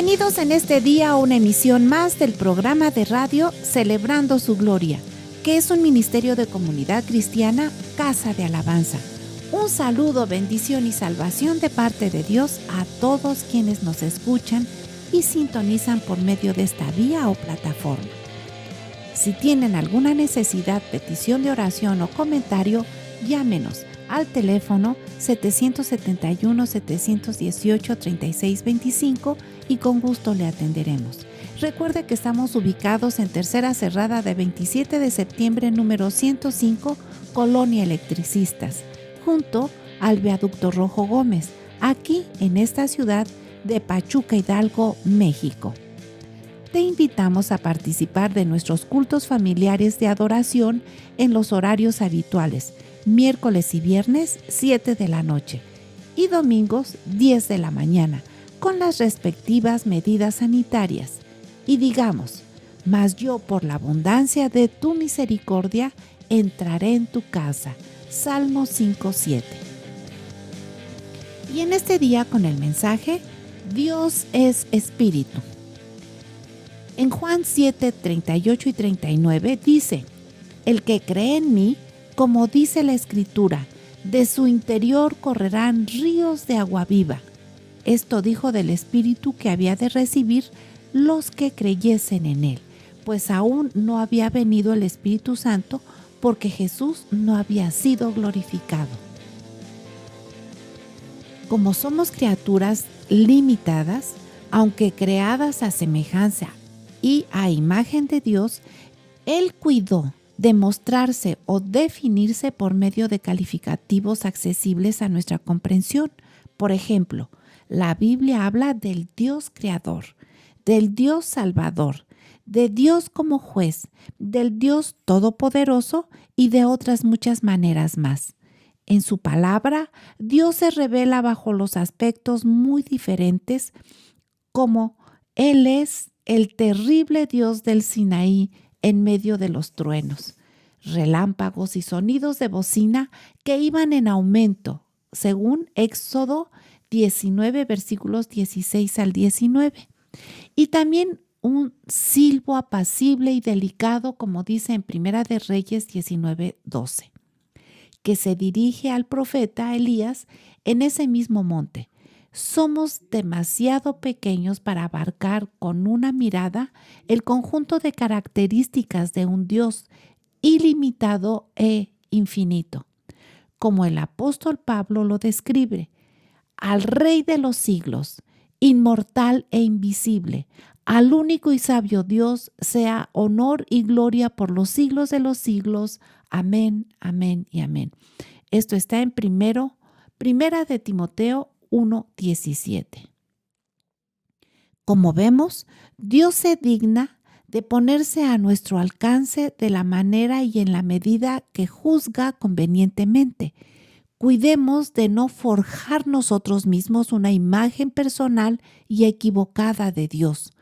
Bienvenidos en este día a una emisión más del programa de radio Celebrando su Gloria, que es un ministerio de comunidad cristiana, Casa de Alabanza. Un saludo, bendición y salvación de parte de Dios a todos quienes nos escuchan y sintonizan por medio de esta vía o plataforma. Si tienen alguna necesidad, petición de oración o comentario, llámenos al teléfono 771-718-3625 y con gusto le atenderemos. Recuerde que estamos ubicados en Tercera Cerrada de 27 de septiembre, número 105, Colonia Electricistas, junto al Viaducto Rojo Gómez, aquí en esta ciudad de Pachuca, Hidalgo, México. Te invitamos a participar de nuestros cultos familiares de adoración en los horarios habituales, miércoles y viernes 7 de la noche y domingos 10 de la mañana, con las respectivas medidas sanitarias. Y digamos, mas yo por la abundancia de tu misericordia entraré en tu casa. Salmo 5:7. Y en este día con el mensaje, Dios es Espíritu. En Juan 7, 38 y 39 dice, el que cree en mí, como dice la Escritura, de su interior correrán ríos de agua viva. Esto dijo del Espíritu que había de recibir los que creyesen en él, pues aún no había venido el Espíritu Santo porque Jesús no había sido glorificado. Como somos criaturas limitadas, aunque creadas a semejanza y a imagen de Dios, Él cuidó de mostrarse o definirse por medio de calificativos accesibles a nuestra comprensión. Por ejemplo, la Biblia habla del Dios creador, del Dios salvador, de Dios como juez, del Dios todopoderoso y de otras muchas maneras más. En su palabra, Dios se revela bajo los aspectos muy diferentes, como Él es el terrible Dios del Sinaí en medio de los truenos, relámpagos y sonidos de bocina que iban en aumento, según Éxodo 19, versículos 16 al 19. Y también un silbo apacible y delicado, como dice en Primera de Reyes 19, 12, que se dirige al profeta Elías en ese mismo monte. Somos demasiado pequeños para abarcar con una mirada el conjunto de características de un Dios ilimitado e infinito. Como el apóstol Pablo lo describe, al Rey de los siglos, inmortal e invisible, al único y sabio Dios, sea honor y gloria por los siglos de los siglos. Amén, amén y amén. Esto está en Primera de Timoteo 1:17. Como vemos, Dios se digna de ponerse a nuestro alcance de la manera y en la medida que juzga convenientemente. Cuidemos de no forjar nosotros mismos una imagen personal y equivocada de Dios.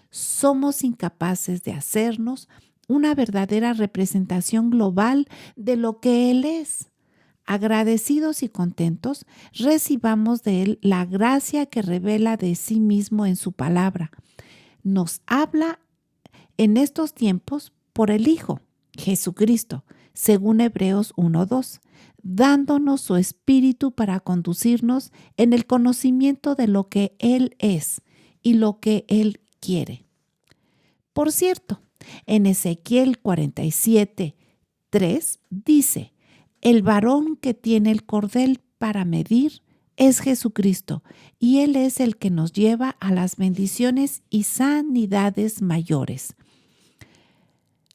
Somos incapaces de hacernos una verdadera representación global de lo que Él es. Agradecidos y contentos, recibamos de Él la gracia que revela de sí mismo en su palabra. Nos habla en estos tiempos por el Hijo, Jesucristo, según Hebreos 1:2, dándonos su Espíritu para conducirnos en el conocimiento de lo que Él es y lo que Él quiere. Por cierto, en Ezequiel 47:3 dice, el varón que tiene el cordel para medir es Jesucristo, y Él es el que nos lleva a las bendiciones y sanidades mayores.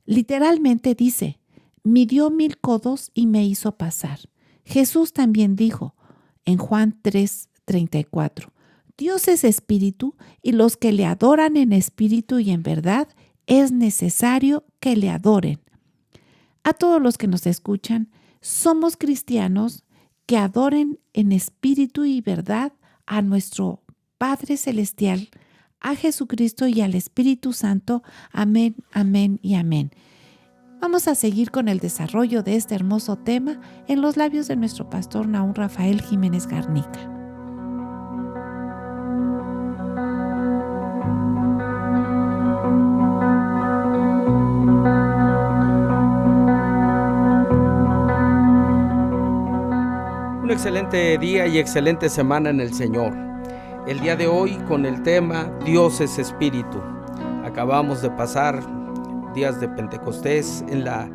Literalmente dice, midió 1000 codos y me hizo pasar. Jesús también dijo en Juan 3:34, Dios es espíritu y los que le adoran en espíritu y en verdad es necesario que le adoren. A todos los que nos escuchan, somos cristianos que adoren en espíritu y verdad a nuestro Padre Celestial, a Jesucristo y al Espíritu Santo. Amén, amén y amén. Vamos a seguir con el desarrollo de este hermoso tema en los labios de nuestro pastor Nahum Rafael Jiménez Garnica. excelente día y excelente semana en el Señor. El día de hoy con el tema Dios es Espíritu. Acabamos de pasar días de Pentecostés en la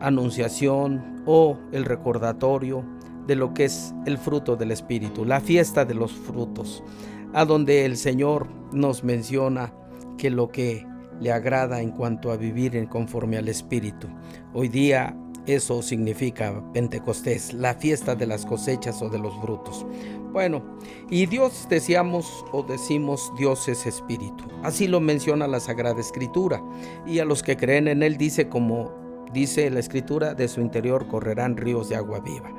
anunciación o el recordatorio de lo que es el fruto del Espíritu, la fiesta de los frutos, a donde el Señor nos menciona que lo que le agrada en cuanto a vivir en conforme al Espíritu. Hoy día eso significa Pentecostés, la fiesta de las cosechas o de los frutos. Bueno, y Dios decimos Dios es Espíritu. Así lo menciona la Sagrada Escritura. Y a los que creen en Él dice, como dice la Escritura, de su interior correrán ríos de agua viva.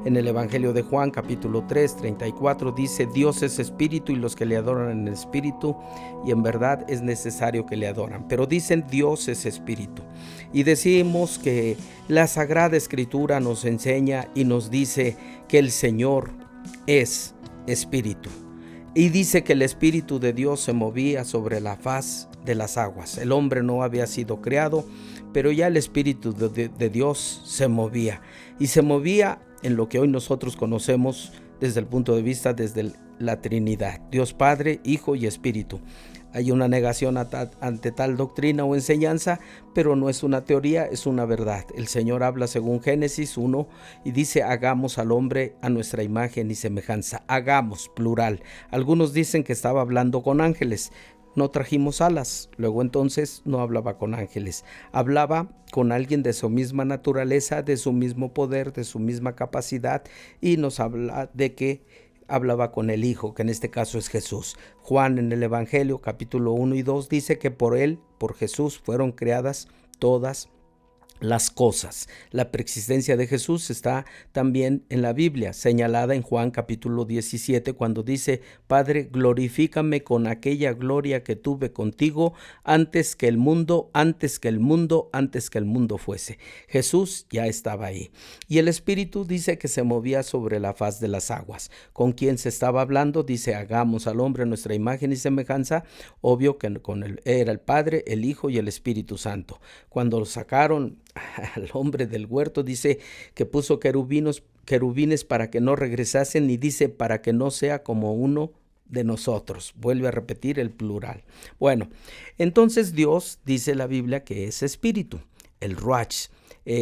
En el Evangelio de Juan, capítulo 3, 34, dice: Dios es Espíritu y los que le adoran en Espíritu y en verdad es necesario que le adoran. Pero dicen Dios es Espíritu. Y decimos que la Sagrada Escritura nos enseña y nos dice que el Señor es Espíritu. Y dice que el Espíritu de Dios se movía sobre la faz de las aguas. El hombre no había sido creado, pero ya el Espíritu de Dios se movía. Y se movía en lo que hoy nosotros conocemos desde el punto de vista desde la Trinidad, Dios Padre, Hijo y Espíritu. Hay una negación ante tal doctrina o enseñanza, pero no es una teoría, es una verdad. El Señor habla según Génesis 1 y dice: hagamos al hombre a nuestra imagen y semejanza. Hagamos, plural. Algunos dicen que estaba hablando con ángeles. No trajimos alas. Luego entonces no hablaba con ángeles. Hablaba con alguien de su misma naturaleza, de su mismo poder, de su misma capacidad, y nos habla de que hablaba con el Hijo, que en este caso es Jesús. Juan en el Evangelio, capítulo 1 y 2, dice que por Él, por Jesús, fueron creadas todas las cosas. La preexistencia de Jesús está también en la Biblia, señalada en Juan capítulo 17, cuando dice: Padre, glorifícame con aquella gloria que tuve contigo antes que el mundo fuese. Jesús ya estaba ahí. Y el Espíritu dice que se movía sobre la faz de las aguas. ¿Con quién se estaba hablando? Dice: hagamos al hombre a nuestra imagen y semejanza. Obvio que era el Padre, el Hijo y el Espíritu Santo. Cuando lo sacaron al hombre del huerto, dice que puso querubines para que no regresasen, y dice para que no sea como uno de nosotros. Vuelve a repetir el plural. Bueno, entonces Dios, dice la Biblia, que es espíritu, el ruach,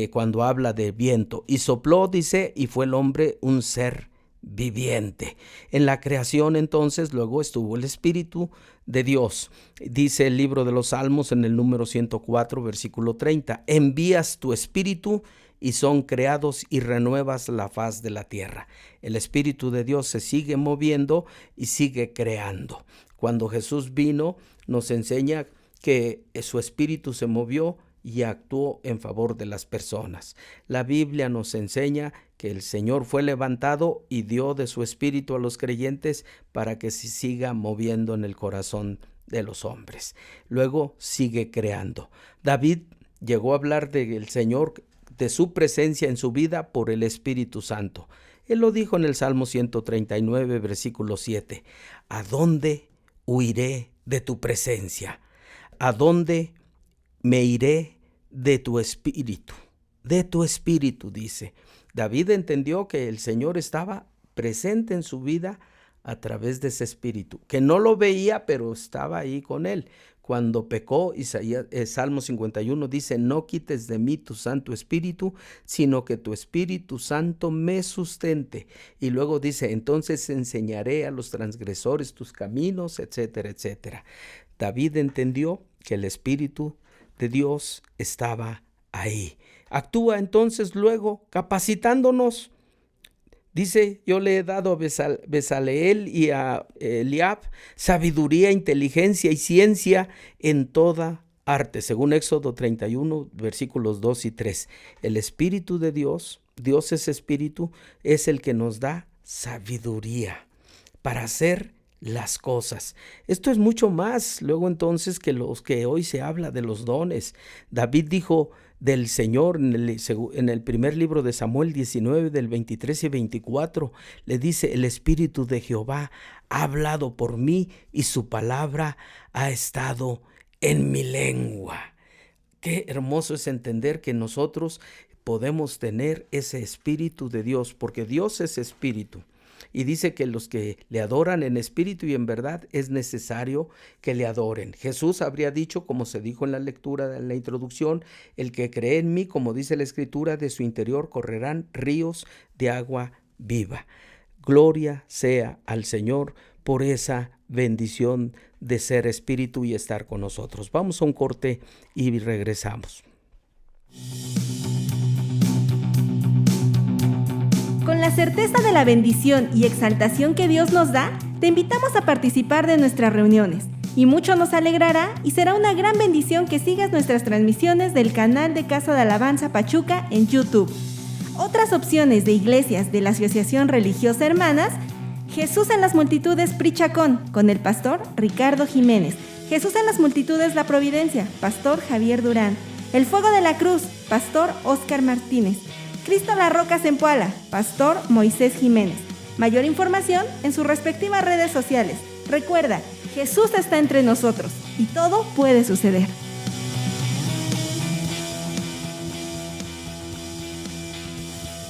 cuando habla de viento, y sopló, dice, y fue el hombre un ser viviente. En la creación entonces luego estuvo el Espíritu de Dios. Dice el libro de los Salmos en el número 104, versículo 30: envías tu Espíritu y son creados y renuevas la faz de la tierra. El Espíritu de Dios se sigue moviendo y sigue creando. Cuando Jesús vino, nos enseña que su Espíritu se movió y actuó en favor de las personas. La Biblia nos enseña que el Señor fue levantado y dio de su Espíritu a los creyentes para que se siga moviendo en el corazón de los hombres. Luego sigue creando. David llegó a hablar del Señor, de su presencia en su vida por el Espíritu Santo. Él lo dijo en el Salmo 139, versículo 7. ¿A dónde huiré de tu presencia? ¿A dónde me iré de tu espíritu? De tu espíritu, dice. David entendió que el Señor estaba presente en su vida a través de ese espíritu, que no lo veía, pero estaba ahí con él. Cuando pecó, Salmo 51 dice: no quites de mí tu Santo Espíritu, sino que tu Espíritu Santo me sustente. Y luego dice: entonces enseñaré a los transgresores tus caminos, etcétera, etcétera. David entendió que el Espíritu de Dios estaba ahí. Actúa entonces luego capacitándonos. Dice: yo le he dado a Bezaleel y a Eliab sabiduría, inteligencia y ciencia en toda arte, según Éxodo 31, versículos 2 y 3. El Espíritu de Dios, Dios es Espíritu, es el que nos da sabiduría para hacer las cosas. Esto es mucho más luego entonces que los que hoy se habla de los dones. David dijo del Señor en el primer libro de Samuel 19, del 23 y 24, le dice: el Espíritu de Jehová ha hablado por mí y su palabra ha estado en mi lengua. Qué hermoso es entender que nosotros podemos tener ese Espíritu de Dios, porque Dios es Espíritu. Y dice que los que le adoran en espíritu y en verdad es necesario que le adoren. Jesús habría dicho, como se dijo en la lectura de la introducción, el que cree en mí, como dice la Escritura, de su interior correrán ríos de agua viva. Gloria sea al Señor por esa bendición de ser espíritu y estar con nosotros. Vamos a un corte y regresamos. Con la certeza de la bendición y exaltación que Dios nos da, te invitamos a participar de nuestras reuniones. Y mucho nos alegrará y será una gran bendición que sigas nuestras transmisiones del canal de Casa de Alabanza Pachuca en YouTube. Otras opciones de iglesias de la Asociación Religiosa Hermanas: Jesús en las Multitudes Prichacón, con el pastor Ricardo Jiménez. Jesús en las Multitudes La Providencia, pastor Javier Durán. El Fuego de la Cruz, pastor Óscar Martínez. Cristo la Roca Zempoala, pastor Moisés Jiménez. Mayor información en sus respectivas redes sociales. Recuerda, Jesús está entre nosotros y todo puede suceder.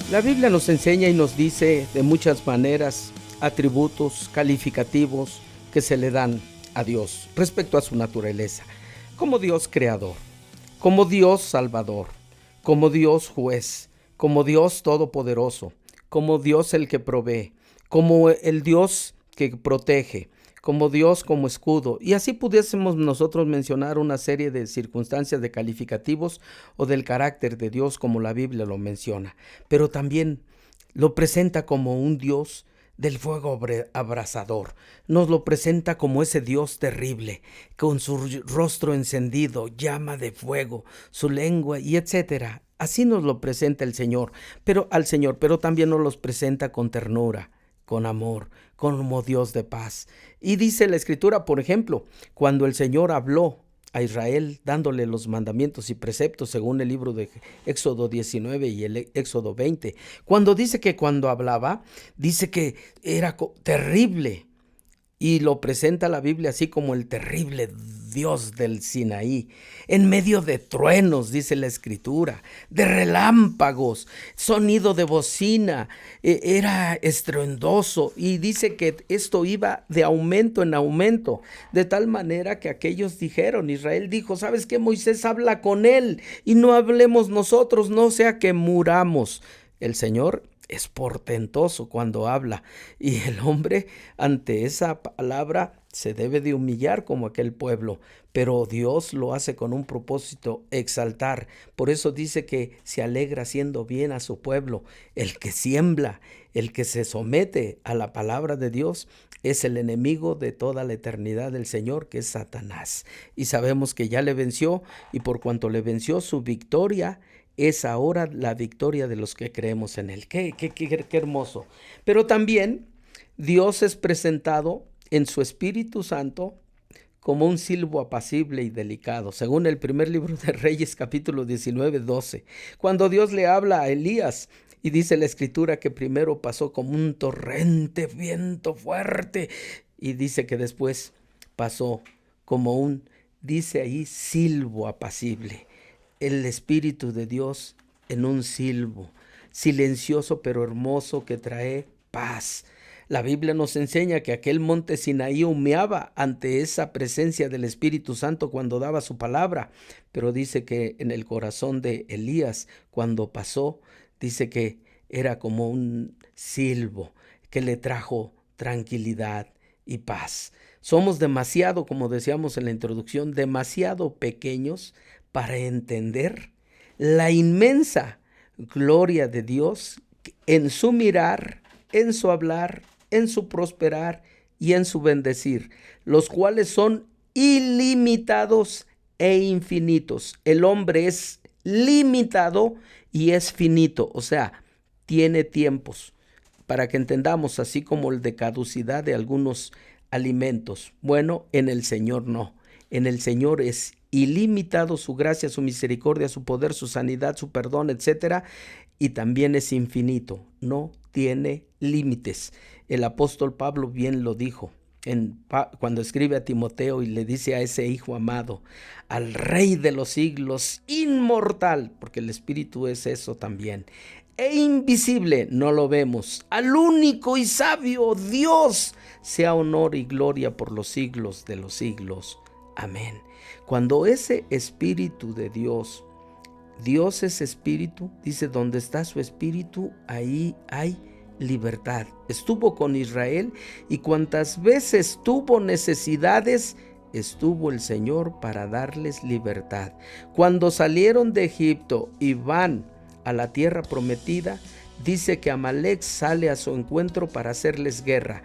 La Biblia nos enseña y nos dice de muchas maneras atributos calificativos que se le dan a Dios respecto a su naturaleza, como Dios creador, como Dios salvador, como Dios juez, como Dios todopoderoso, como Dios el que provee, como el Dios que protege, como Dios como escudo. Y así pudiésemos nosotros mencionar una serie de circunstancias de calificativos o del carácter de Dios como la Biblia lo menciona. Pero también lo presenta como un Dios del fuego abrasador. Nos lo presenta como ese Dios terrible, con su rostro encendido, llama de fuego, su lengua y etcétera. Así nos lo presenta el Señor, pero también nos los presenta con ternura, con amor, como Dios de paz. Y dice la Escritura, por ejemplo, cuando el Señor habló a Israel dándole los mandamientos y preceptos según el libro de Éxodo 19 y el Éxodo 20, cuando hablaba, dice que era terrible. Y lo presenta la Biblia así como el terrible Dios del Sinaí, en medio de truenos, dice la Escritura, de relámpagos, sonido de bocina, era estruendoso, y dice que esto iba de aumento en aumento, de tal manera que aquellos dijeron, Israel dijo, ¿sabes qué? Moisés habla con él y no hablemos nosotros, no sea que muramos. El Señor es portentoso cuando habla, y el hombre ante esa palabra se debe de humillar como aquel pueblo, pero Dios lo hace con un propósito: exaltar. Por eso dice que se alegra haciendo bien a su pueblo. El que siembra, el que se somete a la palabra de Dios, es el enemigo de toda la eternidad del Señor, que es Satanás. Y sabemos que ya le venció, y por cuanto le venció, su victoria es ahora la victoria de los que creemos en Él. Qué hermoso. Pero también Dios es presentado en su Espíritu Santo como un silbo apacible y delicado, según el primer libro de Reyes, capítulo 19, 12. Cuando Dios le habla a Elías, y dice la Escritura que primero pasó como un torrente, viento fuerte, y dice que después pasó como dice ahí, silbo apacible. El Espíritu de Dios en un silbo, silencioso pero hermoso, que trae paz. La Biblia nos enseña que aquel monte Sinaí humeaba ante esa presencia del Espíritu Santo cuando daba su palabra, pero dice que en el corazón de Elías, cuando pasó, dice que era como un silbo que le trajo tranquilidad y paz. Somos demasiado, como decíamos en la introducción, demasiado pequeños para entender la inmensa gloria de Dios en su mirar, en su hablar, en su prosperar y en su bendecir, los cuales son ilimitados e infinitos. El hombre es limitado y es finito, o sea, tiene tiempos, para que entendamos, así como el de caducidad de algunos alimentos. Bueno, en el Señor no. En el Señor es ilimitado su gracia, su misericordia, su poder, su sanidad, su perdón, etcétera, y también es infinito, no tiene límites. El apóstol Pablo bien lo dijo cuando escribe a Timoteo y le dice a ese hijo amado, al Rey de los siglos, inmortal, porque el Espíritu es eso también, e invisible, no lo vemos, al único y sabio Dios, sea honor y gloria por los siglos de los siglos. Amén. Cuando ese Espíritu de Dios es Espíritu, dice, donde está su Espíritu, ahí hay libertad. Estuvo con Israel y cuantas veces tuvo necesidades, estuvo el Señor para darles libertad. Cuando salieron de Egipto y van a la tierra prometida, dice que Amalek sale a su encuentro para hacerles guerra.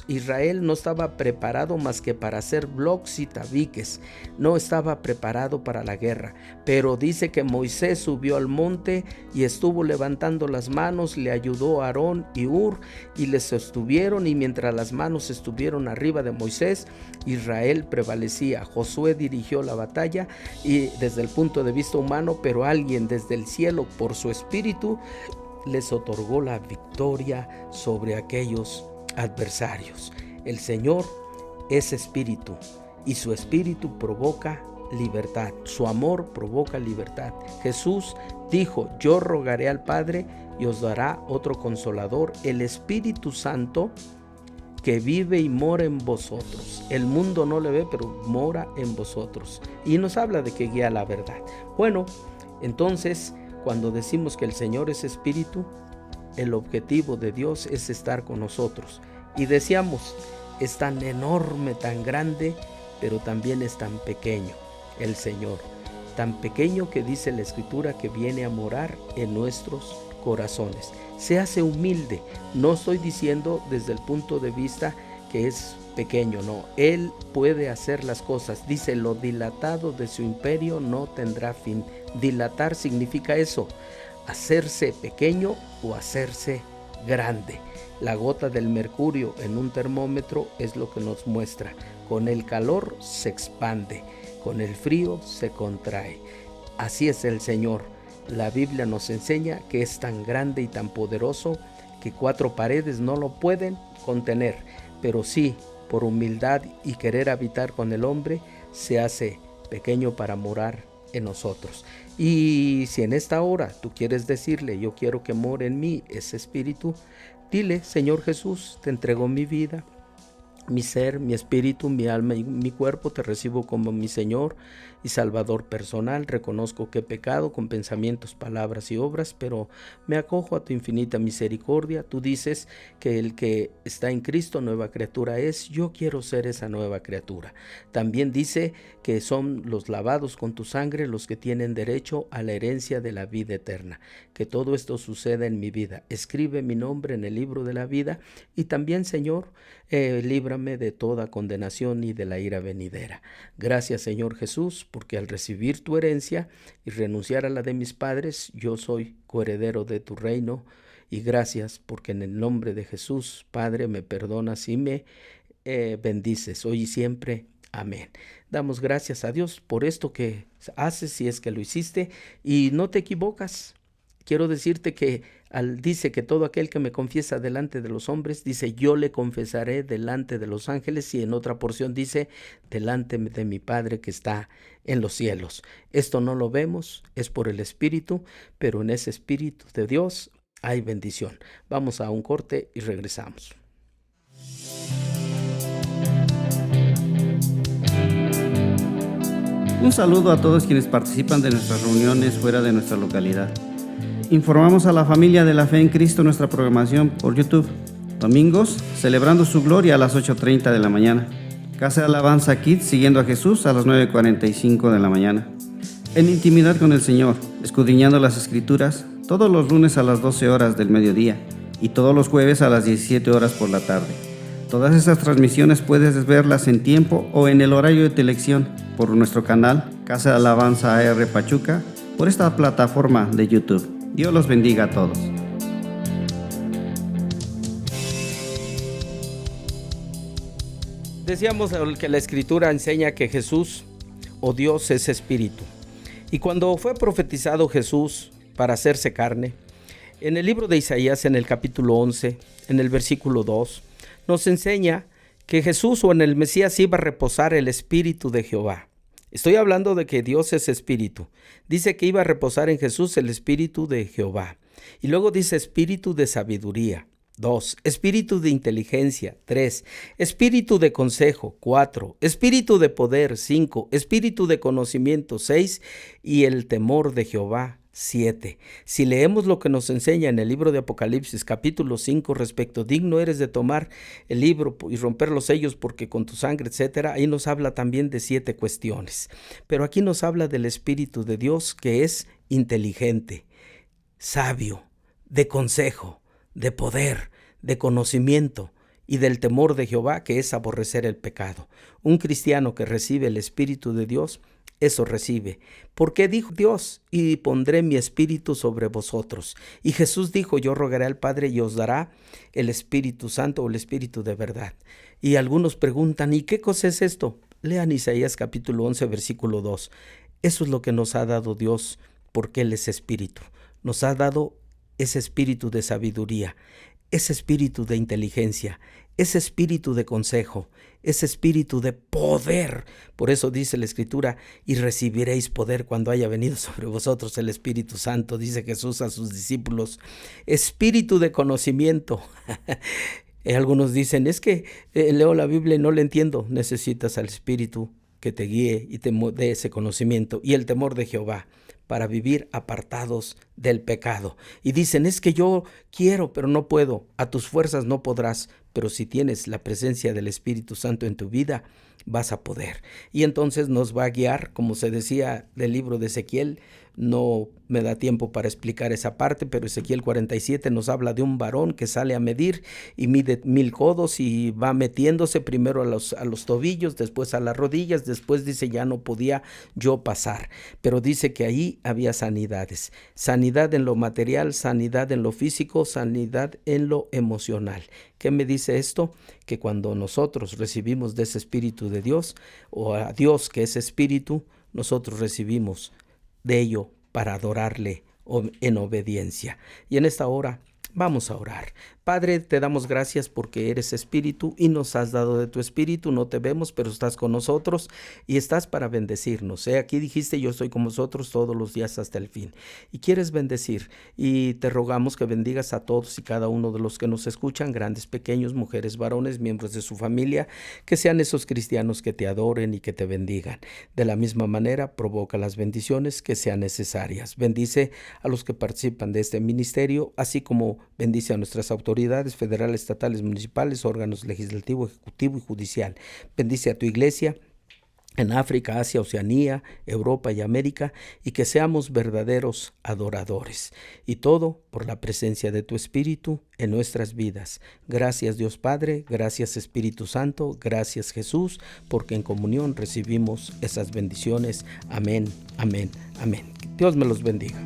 Israel no estaba preparado más que para hacer bloques y tabiques, no estaba preparado para la guerra, pero dice que Moisés subió al monte y estuvo levantando las manos, le ayudó Aarón y Hur y les sostuvieron, y mientras las manos estuvieron arriba de Moisés, Israel prevalecía. Josué dirigió la batalla y desde el punto de vista humano, pero alguien desde el cielo por su espíritu les otorgó la victoria sobre aquellos adversarios. El Señor es espíritu y su espíritu provoca libertad, su amor provoca libertad. Jesús dijo, yo rogaré al Padre y os dará otro consolador, el Espíritu Santo, que vive y mora en vosotros. El mundo no le ve, pero mora en vosotros, y nos habla de que guía la verdad. Bueno, entonces cuando decimos que el Señor es espíritu, el objetivo de Dios es estar con nosotros. Y decíamos, es tan enorme, tan grande, pero también es tan pequeño el Señor. Tan pequeño que dice la Escritura que viene a morar en nuestros corazones. Se hace humilde. No estoy diciendo desde el punto de vista que es pequeño, no. Él puede hacer las cosas. Dice, lo dilatado de su imperio no tendrá fin. Dilatar significa eso, hacerse pequeño o hacerse grande. La gota del mercurio en un termómetro es lo que nos muestra. Con el calor se expande, con el frío se contrae. Así es el Señor. La Biblia nos enseña que es tan grande y tan poderoso que 4 paredes no lo pueden contener, pero sí, por humildad y querer habitar con el hombre, se hace pequeño para morar en nosotros. Y si en esta hora tú quieres decirle, yo quiero que more en mí ese espíritu, dile, Señor Jesús, te entrego mi vida, mi ser, mi espíritu, mi alma y mi cuerpo, te recibo como mi Señor y Salvador personal. Reconozco que he pecado con pensamientos, palabras y obras, pero me acojo a tu infinita misericordia. Tú dices que el que está en Cristo nueva criatura es. Yo quiero ser esa nueva criatura. También dice que son los lavados con tu sangre los que tienen derecho a la herencia de la vida eterna. Que todo esto suceda en mi vida. Escribe mi nombre en el libro de la vida y también, Señor, líbrame de toda condenación y de la ira venidera. Gracias, Señor Jesús, porque al recibir tu herencia y renunciar a la de mis padres, yo soy coheredero de tu reino. Y gracias porque en el nombre de Jesús, Padre, me perdonas y me bendices hoy y siempre. Amén. Damos gracias a Dios por esto que haces, si es que lo hiciste, y no te equivocas. Quiero decirte que dice que todo aquel que me confiesa delante de los hombres, dice, yo le confesaré delante de los ángeles, y en otra porción dice, delante de mi Padre que está en los cielos. Esto no lo vemos, es por el Espíritu, pero en ese Espíritu de Dios hay bendición. Vamos a un corte y regresamos. Un saludo a todos quienes participan de nuestras reuniones fuera de nuestra localidad. Informamos a la familia de la fe en Cristo nuestra programación por YouTube. Domingos, celebrando su gloria a las 8:30 de la mañana. Casa de Alabanza Kids, siguiendo a Jesús a las 9:45 de la mañana. En intimidad con el Señor, escudriñando las Escrituras, todos los lunes a las 12 horas del mediodía y todos los jueves a las 17 horas por la tarde. Todas esas transmisiones puedes verlas en tiempo o en el horario de tu elección por nuestro canal Casa de Alabanza AR Pachuca, por esta plataforma de YouTube. Dios los bendiga a todos. Decíamos que la Escritura enseña que Jesús o Dios es espíritu. Y cuando fue profetizado Jesús para hacerse carne, en el libro de Isaías, en el capítulo 11, en el versículo 2, nos enseña que Jesús o en el Mesías iba a reposar el Espíritu de Jehová. Estoy hablando de que Dios es Espíritu. Dice que iba a reposar en Jesús el Espíritu de Jehová. Y luego dice Espíritu de sabiduría. 2. Espíritu de inteligencia. 3. Espíritu de consejo. 4. Espíritu de poder. 5. Espíritu de conocimiento. 6. Y el temor de Jehová. 7. Si leemos lo que nos enseña en el libro de Apocalipsis, capítulo 5, respecto, digno eres de tomar el libro y romper los sellos porque con tu sangre, etcétera, ahí nos habla también de 7 cuestiones. Pero aquí nos habla del Espíritu de Dios, que es inteligente, sabio, de consejo, de poder, de conocimiento y del temor de Jehová, que es aborrecer el pecado. Un cristiano que recibe el Espíritu de Dios, eso recibe. Porque dijo Dios, y pondré mi espíritu sobre vosotros. Y Jesús dijo, yo rogaré al Padre y os dará el Espíritu Santo o el Espíritu de verdad. Y algunos preguntan, ¿y qué cosa es esto? Lean Isaías capítulo 11, versículo 2. Eso es lo que nos ha dado Dios, porque Él es Espíritu. Nos ha dado ese espíritu de sabiduría, ese espíritu de inteligencia, ese espíritu de consejo, ese espíritu de poder. Por eso dice la Escritura, y recibiréis poder cuando haya venido sobre vosotros el Espíritu Santo, dice Jesús a sus discípulos. Espíritu de conocimiento. Algunos dicen, es que leo la Biblia y no la entiendo. Necesitas al Espíritu que te guíe y te dé ese conocimiento. Y el temor de Jehová, para vivir apartados del pecado. Y dicen, es que yo quiero, pero no puedo. A tus fuerzas no podrás, pero si tienes la presencia del Espíritu Santo en tu vida, vas a poder. Y entonces nos va a guiar, como se decía del libro de Ezequiel. No me da tiempo para explicar esa parte, pero Ezequiel 47 nos habla de un varón que sale a medir y mide 1000 codos y va metiéndose primero a los tobillos, después a las rodillas, después dice ya no podía yo pasar, pero dice que ahí había sanidades, sanidad en lo material, sanidad en lo físico, sanidad en lo emocional. ¿Qué me dice esto? Que cuando nosotros recibimos de ese Espíritu de Dios, o a Dios que es Espíritu, nosotros recibimos de ello para adorarle en obediencia. Y en esta hora vamos a orar. Padre, te damos gracias porque eres Espíritu y nos has dado de tu Espíritu. No te vemos, pero estás con nosotros y estás para bendecirnos. Aquí dijiste, yo estoy con vosotros todos los días hasta el fin. Y quieres bendecir y te rogamos que bendigas a todos y cada uno de los que nos escuchan, grandes, pequeños, mujeres, varones, miembros de su familia, que sean esos cristianos que te adoren y que te bendigan. De la misma manera, provoca las bendiciones que sean necesarias. Bendice a los que participan de este ministerio, así como bendice a nuestras autoridades federales, estatales, municipales, órganos legislativo, ejecutivo y judicial. Bendice a tu iglesia en África, Asia, Oceanía, Europa y América, y que seamos verdaderos adoradores. Y todo por la presencia de tu Espíritu en nuestras vidas. Gracias Dios Padre, gracias Espíritu Santo, gracias Jesús, porque en comunión recibimos esas bendiciones. Amén, amén, amén. Dios me los bendiga.